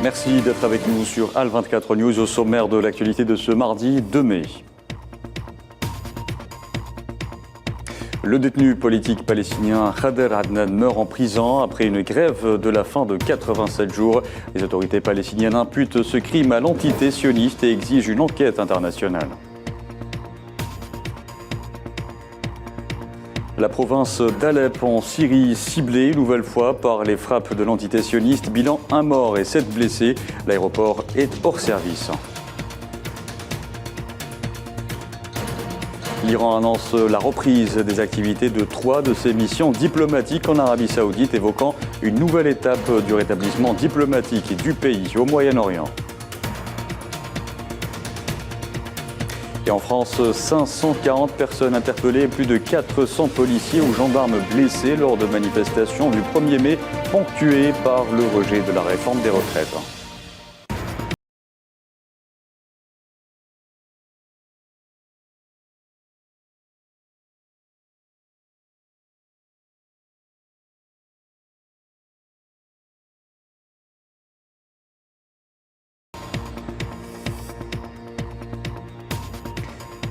Merci d'être avec nous sur Al24 News au sommaire de l'actualité de ce mardi 2 mai. Le détenu politique palestinien Khader Adnan meurt en prison après une grève de la faim de 87 jours. Les autorités palestiniennes imputent ce crime à l'entité sioniste et exigent une enquête internationale. La province d'Alep en Syrie ciblée une nouvelle fois par les frappes de l'entité sioniste. Bilan 1 mort et 7 blessés. L'aéroport est hors service. L'Iran annonce la reprise des activités de 3 de ses missions diplomatiques en Arabie Saoudite, évoquant une nouvelle étape du rétablissement diplomatique du pays au Moyen-Orient. Et en France, 540 personnes interpellées, plus de 400 policiers ou gendarmes blessés lors de manifestations du 1er mai, ponctuées par le rejet de la réforme des retraites.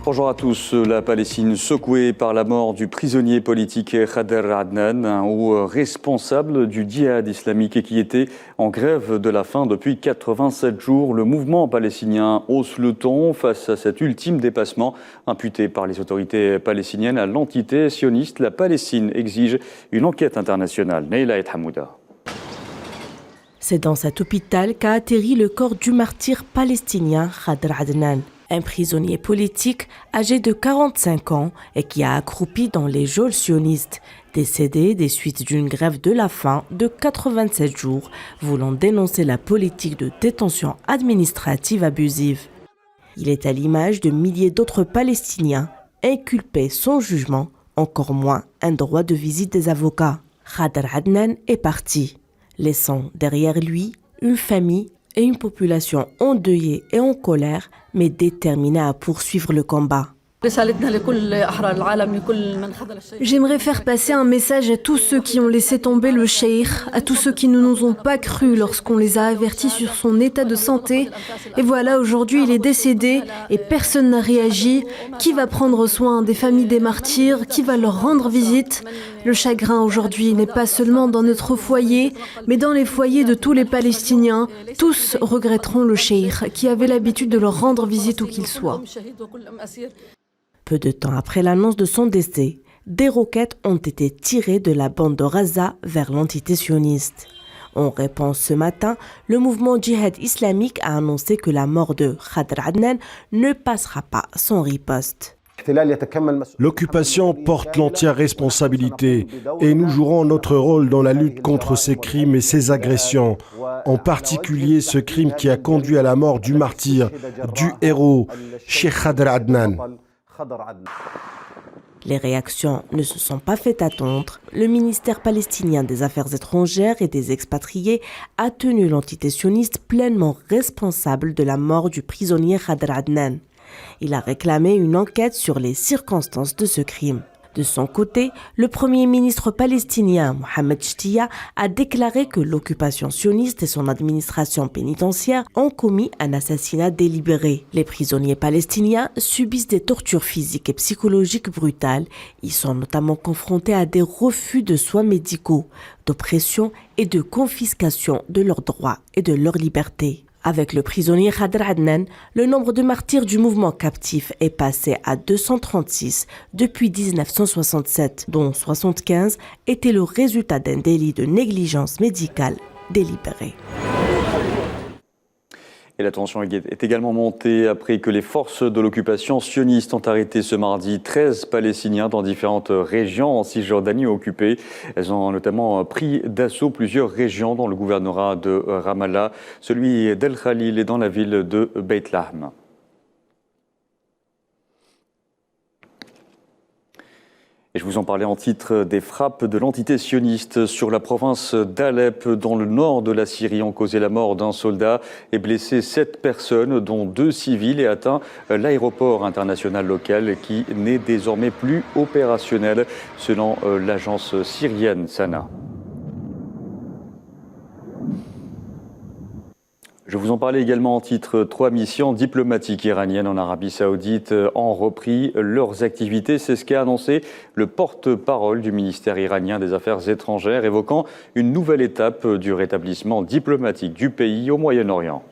Bonjour à tous. La Palestine secouée par la mort du prisonnier politique Khader Adnan, un haut responsable du djihad islamique et qui était en grève de la faim depuis 87 jours. Le mouvement palestinien hausse le ton face à cet ultime dépassement imputé par les autorités palestiniennes à l'entité sioniste. La Palestine exige une enquête internationale. Neila et Hamouda. C'est dans cet hôpital qu'a atterri le corps du martyr palestinien Khader Adnan. Un prisonnier politique âgé de 45 ans et qui a accroupi dans les geôles sionistes, décédé des suites d'une grève de la faim de 87 jours, voulant dénoncer la politique de détention administrative abusive. Il est à l'image de milliers d'autres Palestiniens inculpés sans jugement, encore moins un droit de visite des avocats. Khader Adnan est parti, laissant derrière lui une famille et une population endeuillée et en colère, mais déterminée à poursuivre le combat. J'aimerais faire passer un message à tous ceux qui ont laissé tomber le cheikh, à tous ceux qui ne nous ont pas cru lorsqu'on les a avertis sur son état de santé. Et voilà, aujourd'hui il est décédé et personne n'a réagi. Qui va prendre soin des familles des martyrs? Qui va leur rendre visite? Le chagrin aujourd'hui n'est pas seulement dans notre foyer, mais dans les foyers de tous les Palestiniens. Tous regretteront le cheikh qui avait l'habitude de leur rendre visite où qu'il soit. Peu de temps après l'annonce de son décès, des roquettes ont été tirées de la bande de Gaza vers l'entité sioniste. En réponse ce matin, le mouvement djihad islamique a annoncé que la mort de Khader Adnan ne passera pas sans riposte. L'occupation porte l'entière responsabilité et nous jouerons notre rôle dans la lutte contre ces crimes et ces agressions, en particulier ce crime qui a conduit à la mort du martyr, du héros, Cheikh Khader Adnan. Les réactions ne se sont pas fait attendre. Le ministère palestinien des Affaires étrangères et des expatriés a tenu l'entité sioniste pleinement responsable de la mort du prisonnier Khader Adnan. Il a réclamé une enquête sur les circonstances de ce crime. De son côté, le premier ministre palestinien Mohamed Shtiya a déclaré que l'occupation sioniste et son administration pénitentiaire ont commis un assassinat délibéré. Les prisonniers palestiniens subissent des tortures physiques et psychologiques brutales. Ils sont notamment confrontés à des refus de soins médicaux, d'oppression et de confiscation de leurs droits et de leur liberté. Avec le prisonnier Khader Adnan, le nombre de martyrs du mouvement captif est passé à 236 depuis 1967, dont 75 étaient le résultat d'un délit de négligence médicale délibéré. Et la tension est également montée après que les forces de l'occupation sioniste ont arrêté ce mardi 13 Palestiniens dans différentes régions en Cisjordanie occupée. Elles ont notamment pris d'assaut plusieurs régions dans le gouvernorat de Ramallah, celui d'El Khalil et dans la ville de Beit Lahm. Et je vous en parlais en titre des frappes de l'entité sioniste sur la province d'Alep, dans le nord de la Syrie, ont causé la mort d'un soldat et blessé 7 personnes, dont 2 civils, et atteint l'aéroport international local qui n'est désormais plus opérationnel, selon l'agence syrienne Sana. Je vous en parlais également en titre. 3 missions diplomatiques iraniennes en Arabie Saoudite ont repris leurs activités. C'est ce qu'a annoncé le porte-parole du ministère iranien des Affaires étrangères, évoquant une nouvelle étape du rétablissement diplomatique du pays au Moyen-Orient.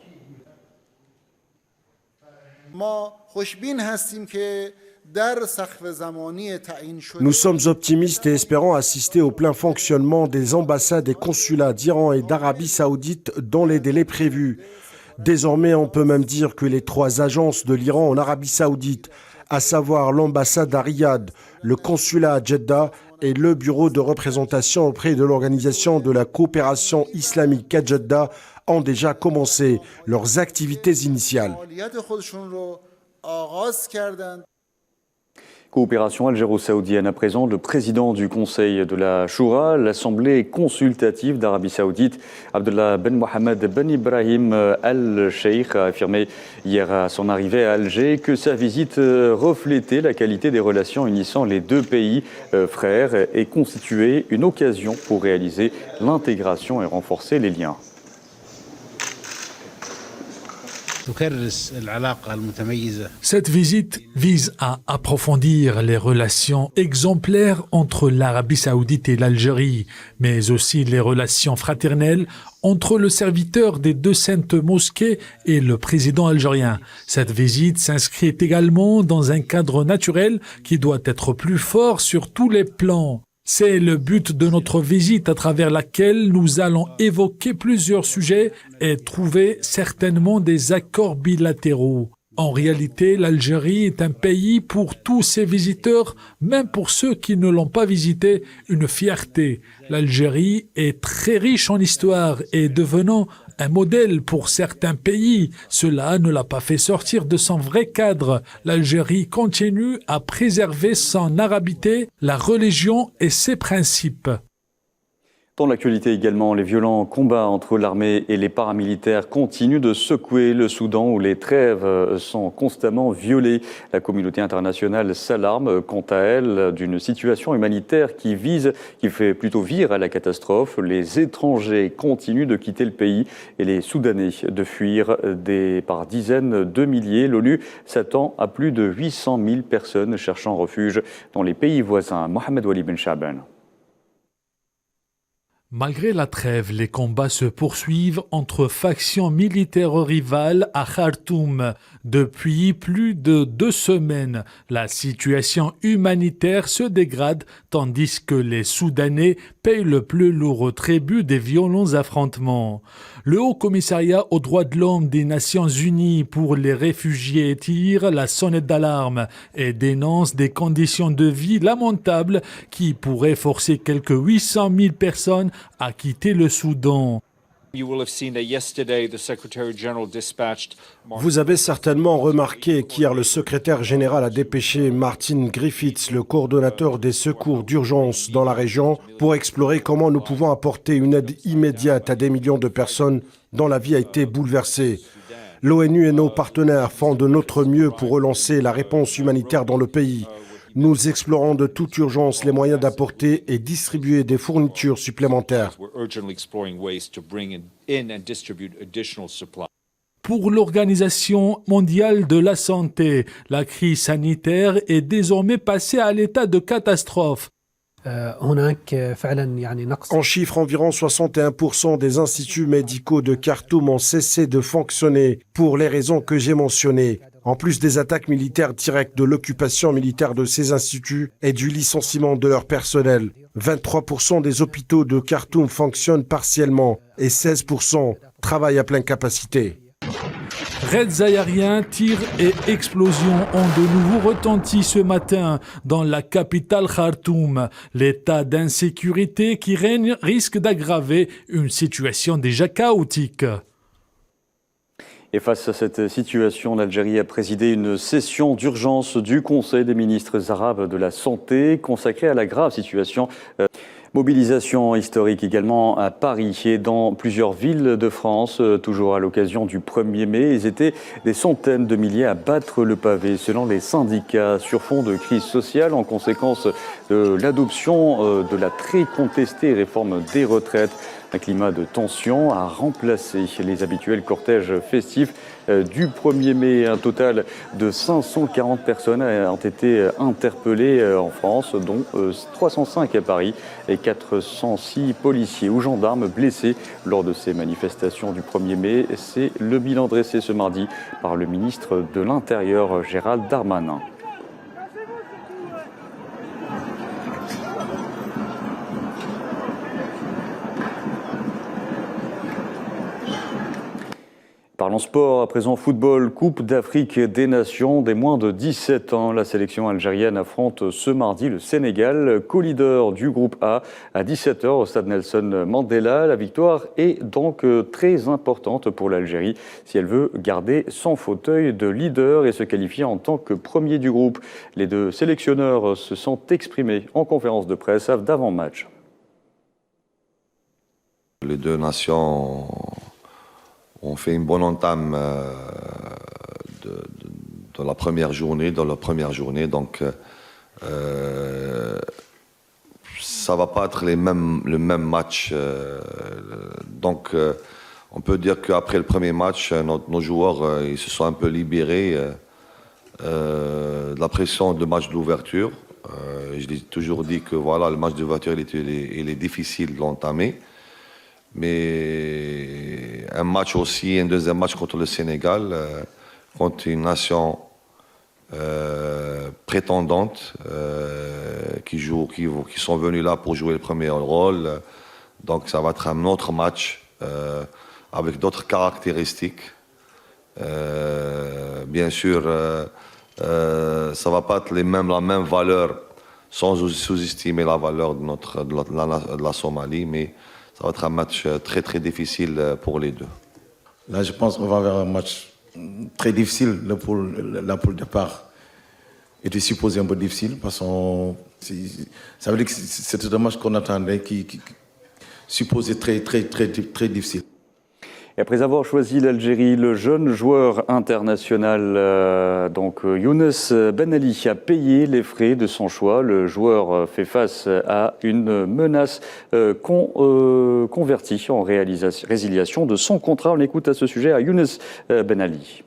Nous sommes optimistes et espérons assister au plein fonctionnement des ambassades et consulats d'Iran et d'Arabie Saoudite dans les délais prévus. Désormais, on peut même dire que les 3 agences de l'Iran en Arabie Saoudite, à savoir l'ambassade à Riyad, le consulat à Jeddah et le bureau de représentation auprès de l'Organisation de la coopération islamique à Jeddah, ont déjà commencé leurs activités initiales. Coopération algéro-saoudienne. À présent, le président du Conseil de la Choura, l'Assemblée consultative d'Arabie Saoudite, Abdullah Ben Mohamed Ben Ibrahim Al-Sheikh, a affirmé hier à son arrivée à Alger que sa visite reflétait la qualité des relations unissant les 2 pays frères et constituait une occasion pour réaliser l'intégration et renforcer les liens. Cette visite vise à approfondir les relations exemplaires entre l'Arabie saoudite et l'Algérie, mais aussi les relations fraternelles entre le serviteur des 2 saintes mosquées et le président algérien. Cette visite s'inscrit également dans un cadre naturel qui doit être plus fort sur tous les plans. C'est le but de notre visite à travers laquelle nous allons évoquer plusieurs sujets et trouver certainement des accords bilatéraux. En réalité, l'Algérie est un pays pour tous ses visiteurs, même pour ceux qui ne l'ont pas visité, une fierté. L'Algérie est très riche en histoire et devenant un modèle pour certains pays. Cela ne l'a pas fait sortir de son vrai cadre. L'Algérie continue à préserver son arabité, la religion et ses principes. Dans l'actualité également, les violents combats entre l'armée et les paramilitaires continuent de secouer le Soudan où les trêves sont constamment violées. La communauté internationale s'alarme quant à elle d'une situation humanitaire qui fait plutôt vire à la catastrophe. Les étrangers continuent de quitter le pays et les Soudanais de fuir par dizaines de milliers. L'ONU s'attend à plus de 800 000 personnes cherchant refuge dans les pays voisins. Mohamed Wali Ben Chaban. Malgré la trêve, les combats se poursuivent entre factions militaires rivales à Khartoum. Depuis plus de 2 semaines, la situation humanitaire se dégrade tandis que les Soudanais payent le plus lourd tribut des violents affrontements. Le Haut Commissariat aux droits de l'homme des Nations Unies pour les réfugiés tire la sonnette d'alarme et dénonce des conditions de vie lamentables qui pourraient forcer quelques 800 000 personnes à quitter le Soudan. Vous avez certainement remarqué qu'hier le secrétaire général a dépêché Martin Griffiths, le coordonnateur des secours d'urgence dans la région, pour explorer comment nous pouvons apporter une aide immédiate à des millions de personnes dont la vie a été bouleversée. L'ONU et nos partenaires font de notre mieux pour relancer la réponse humanitaire dans le pays. Nous explorons de toute urgence les moyens d'apporter et distribuer des fournitures supplémentaires. Pour l'Organisation mondiale de la santé, la crise sanitaire est désormais passée à l'état de catastrophe. En chiffre, environ 61% des instituts médicaux de Khartoum ont cessé de fonctionner pour les raisons que j'ai mentionnées. En plus des attaques militaires directes de l'occupation militaire de ces instituts et du licenciement de leur personnel, 23% des hôpitaux de Khartoum fonctionnent partiellement et 16% travaillent à pleine capacité. Raids aériens, tirs et explosions ont de nouveau retenti ce matin dans la capitale Khartoum. L'état d'insécurité qui règne risque d'aggraver une situation déjà chaotique. Et face à cette situation, l'Algérie a présidé une session d'urgence du Conseil des ministres arabes de la Santé consacrée à la grave situation. Mobilisation historique également à Paris et dans plusieurs villes de France, toujours à l'occasion du 1er mai. Ils étaient des centaines de milliers à battre le pavé, selon les syndicats, sur fond de crise sociale en conséquence de l'adoption de la très contestée réforme des retraites. Un climat de tension a remplacé les habituels cortèges festifs du 1er mai. Un total de 540 personnes ont été interpellées en France, dont 305 à Paris et 406 policiers ou gendarmes blessés lors de ces manifestations du 1er mai. C'est le bilan dressé ce mardi par le ministre de l'Intérieur, Gérald Darmanin. Parlons sport, à présent football, Coupe d'Afrique des Nations des moins de 17 ans. La sélection algérienne affronte ce mardi le Sénégal, co-leader du groupe A, à 17h au stade Nelson Mandela. La victoire est donc très importante pour l'Algérie si elle veut garder son fauteuil de leader et se qualifier en tant que premier du groupe. Les deux sélectionneurs se sont exprimés en conférence de presse d'avant-match. Les deux nations ont fait une bonne entame de la première journée, donc ça va pas être le même match. Donc on peut dire qu'après le premier match, nos joueurs ils se sont un peu libérés de la pression du match d'ouverture. Je l'ai toujours dit que voilà, le match d'ouverture il est difficile de l'entamer. Mais un match aussi, un deuxième match contre le Sénégal, contre une nation prétendante, qui sont venus là pour jouer le premier rôle. Donc ça va être un autre match avec d'autres caractéristiques. Bien sûr, ça va pas être la même valeur, sans sous-estimer la valeur de la Somalie, mais ça va être un match très très difficile pour les deux. Là, je pense qu'on va avoir un match très difficile. Pour le départ était supposé un peu difficile parce que ça veut dire que c'était un match qu'on attendait qui supposé très difficile. Et après avoir choisi l'Algérie, le jeune joueur international, Younes Ben Ali, a payé les frais de son choix. Le joueur fait face à une menace convertie en résiliation de son contrat. On écoute à ce sujet à Younes Ben Ali.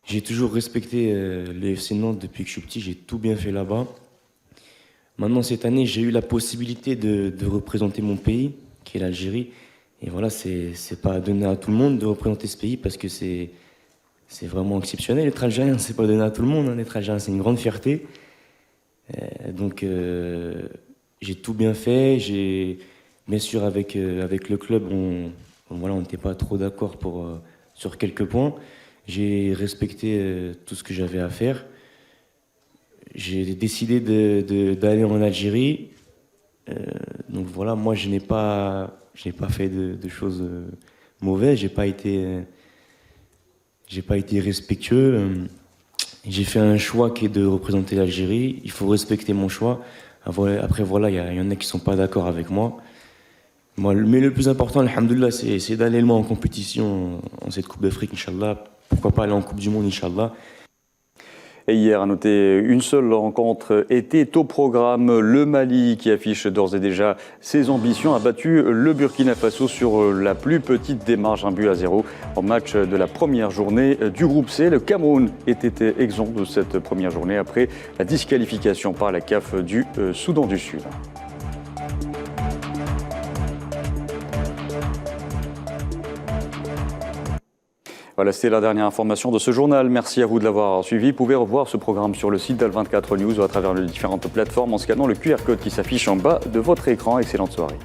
J'ai toujours respecté le FC Nantes depuis que je suis petit, j'ai tout bien fait là-bas. Maintenant, cette année, j'ai eu la possibilité de représenter mon pays, qui est l'Algérie. Et voilà, c'est pas donné à tout le monde de représenter ce pays parce que c'est vraiment exceptionnel. Être algérien, c'est pas donné à tout le monde. Hein. Être algérien, c'est une grande fierté. Donc, j'ai tout bien fait. Bien sûr, avec le club, on n'était pas trop d'accord sur quelques points. J'ai respecté tout ce que j'avais à faire. J'ai décidé d'aller en Algérie. Donc voilà, moi, je n'ai pas fait de choses mauvaises, j'ai pas été irrespectueux. J'ai fait un choix qui est de représenter l'Algérie. Il faut respecter mon choix. Après voilà, il y en a qui sont pas d'accord avec moi. Mais le plus important, alhamdoulilah, c'est d'aller loin en compétition en cette Coupe d'Afrique, Inch'Allah. Pourquoi pas aller en Coupe du Monde, Inch'Allah. Et hier, à noter, une seule rencontre était au programme. Le Mali, qui affiche d'ores et déjà ses ambitions, a battu le Burkina Faso sur la plus petite démarche, 1-0, en match de la première journée du groupe C. Le Cameroun était exempt de cette première journée après la disqualification par la CAF du Soudan du Sud. Voilà, c'était la dernière information de ce journal. Merci à vous de l'avoir suivi. Vous pouvez revoir ce programme sur le site d'Al24 News ou à travers les différentes plateformes en scannant le QR code qui s'affiche en bas de votre écran. Excellente soirée.